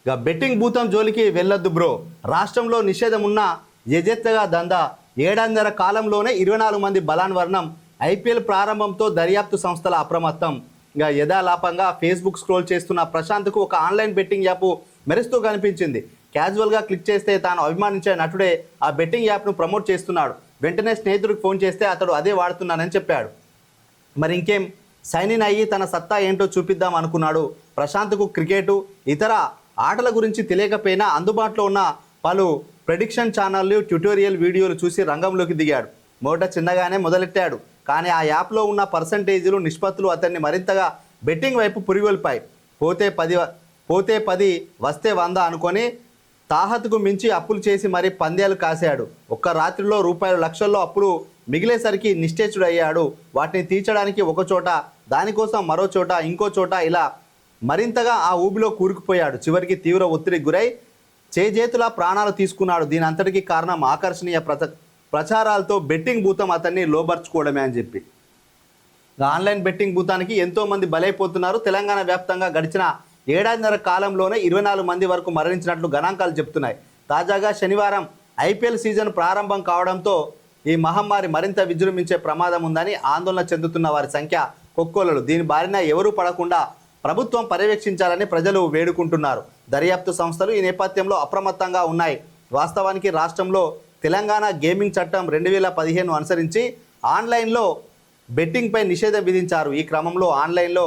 ఇక బెట్టింగ్ భూతం జోలికి వెళ్ళొద్దు బ్రో. రాష్ట్రంలో నిషేధం ఉన్న యజెత్తగా దందా. ఏడాదిన్నర కాలంలోనే 24 మంది బలాన్వర్ణం. ఐపీఎల్ ప్రారంభంతో దర్యాప్తు సంస్థల అప్రమత్తం. ఇక యథాలాపంగా ఫేస్బుక్ స్క్రోల్ చేస్తున్న ప్రశాంత్కు ఒక ఆన్లైన్ బెట్టింగ్ యాప్ మెరుస్తూ కనిపించింది. క్యాజువల్గా క్లిక్ చేస్తే తాను అభిమానించే నటుడే ఆ బెట్టింగ్ యాప్ను ప్రమోట్ చేస్తున్నాడు. వెంటనే స్నేహితుడికి ఫోన్ చేస్తే అతడు అదే వాడుతున్నానని చెప్పాడు. మరి ఇంకేం, సైన్ ఇన్ అయ్యి తన సత్తా ఏంటో చూపిద్దాం అనుకున్నాడు. ప్రశాంత్కు క్రికెటు, ఇతర ఆటల గురించి తెలియకపోయినా అందుబాటులో ఉన్న పలు ప్రెడిక్షన్ ఛానళ్ళు, ట్యుటోరియల్ వీడియోలు చూసి రంగంలోకి దిగాడు. మొదట చిన్నగానే మొదలెట్టాడు, కానీ ఆ యాప్లో ఉన్న పర్సంటేజీలు, నిష్పత్తులు అతన్ని మరింతగా బెట్టింగ్ వైపు పురిగొల్పాయి. పోతే 10 వస్తే 100 అనుకొని తాహతుకు మించి అప్పులు చేసి మరీ పందేలు కాశాడు. ఒక్క రాత్రిలో రూపాయలు లక్షల్లో అప్పులు మిగిలేసరికి నిశ్చేచుడయ్యాడు. వాటిని తీర్చడానికి ఒక చోట, దానికోసం మరో చోట, ఇంకో చోట, ఇలా మరింతగా ఆ ఊబిలో కూరుకుపోయాడు. చివరికి తీవ్ర ఒత్తిడికి గురై చేజేతులా ప్రాణాలు తీసుకున్నాడు. దీని అంతటికీ కారణం ఆకర్షణీయ ప్రచారాలతో బెట్టింగ్ భూతం అతన్ని లోబర్చుకోవడమే అని చెప్పి. ఆన్లైన్ బెట్టింగ్ భూతానికి ఎంతోమంది బలైపోతున్నారు. తెలంగాణ వ్యాప్తంగా గడిచిన ఏడాదిన్నర కాలంలోనే 24 మంది వరకు మరణించినట్లు గణాంకాలు చెప్తున్నాయి. తాజాగా శనివారం ఐపీఎల్ సీజన్ ప్రారంభం కావడంతో ఈ మహమ్మారి మరింత విజృంభించే ప్రమాదం ఉందని ఆందోళన చెందుతున్న వారి సంఖ్య కొక్కోలలు. దీని బారిన ఎవరూ పడకుండా ప్రభుత్వం పర్యవేక్షించాలని ప్రజలు వేడుకుంటున్నారు. దర్యాప్తు సంస్థలు ఈ నేపథ్యంలో అప్రమత్తంగా ఉన్నాయి. వాస్తవానికి రాష్ట్రంలో తెలంగాణ గేమింగ్ చట్టం 2015 అనుసరించి ఆన్లైన్లో బెట్టింగ్పై నిషేధం విధించారు. ఈ క్రమంలో ఆన్లైన్లో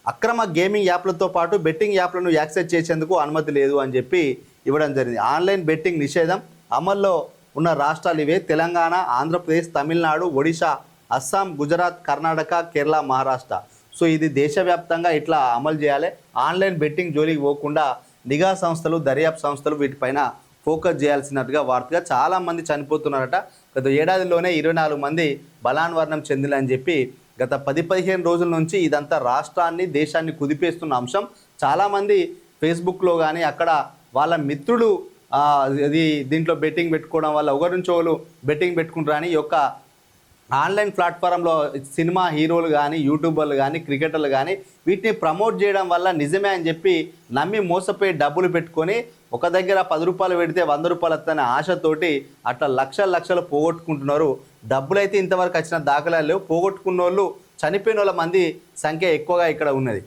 అక్రమ గేమింగ్ యాప్లతో పాటు బెట్టింగ్ యాప్లను యాక్సెస్ చేసేందుకు అనుమతి లేదు అని చెప్పి ఇవ్వడం జరిగింది. ఆన్లైన్ బెట్టింగ్ నిషేధం అమల్లో ఉన్న రాష్ట్రాలు ఇవే: తెలంగాణ, ఆంధ్రప్రదేశ్, తమిళనాడు, ఒడిశా, అస్సాం, గుజరాత్, కర్ణాటక, కేరళ, మహారాష్ట్ర. సో ఇది దేశవ్యాప్తంగా ఇట్లా అమలు చేయాలి. ఆన్లైన్ బెట్టింగ్ జోలికి పోకుండా నిఘా సంస్థలు, దర్యాప్తు సంస్థలు వీటిపైన ఫోకస్ చేయాల్సినట్టుగా వార్తగా చాలామంది చనిపోతున్నారట. గత ఏడాదిలోనే 24 మంది బలాన్వర్ణం చెందినని చెప్పి గత 10-15 రోజుల నుంచి ఇదంతా రాష్ట్రాన్ని, దేశాన్ని కుదిపేస్తున్న అంశం. చాలామంది ఫేస్బుక్లో కానీ అక్కడ వాళ్ళ మిత్రులు దీంట్లో బెట్టింగ్ పెట్టుకోవడం వల్ల ఒకరి నుంచి ఒకరు బెట్టింగ్ పెట్టుకుంటారని ఈ యొక్క ఆన్లైన్ ప్లాట్ఫారంలో సినిమా హీరోలు కానీ, యూట్యూబర్లు కానీ, క్రికెటర్లు కానీ వీటిని ప్రమోట్ చేయడం వల్ల నిజమే అని చెప్పి నమ్మి మోసపోయి డబ్బులు పెట్టుకొని ఒక దగ్గర 10 రూపాయలు పెడితే 100 రూపాయలు వస్తాయనే ఆశతోటి అట్లా లక్షలు పోగొట్టుకుంటున్నారు. డబ్బులైతే ఇంతవరకు వచ్చిన దాఖలాలు లేవు. పోగొట్టుకున్న వాళ్ళు, చనిపోయిన వాళ్ళ మంది సంఖ్య ఎక్కువగా ఇక్కడ ఉన్నది.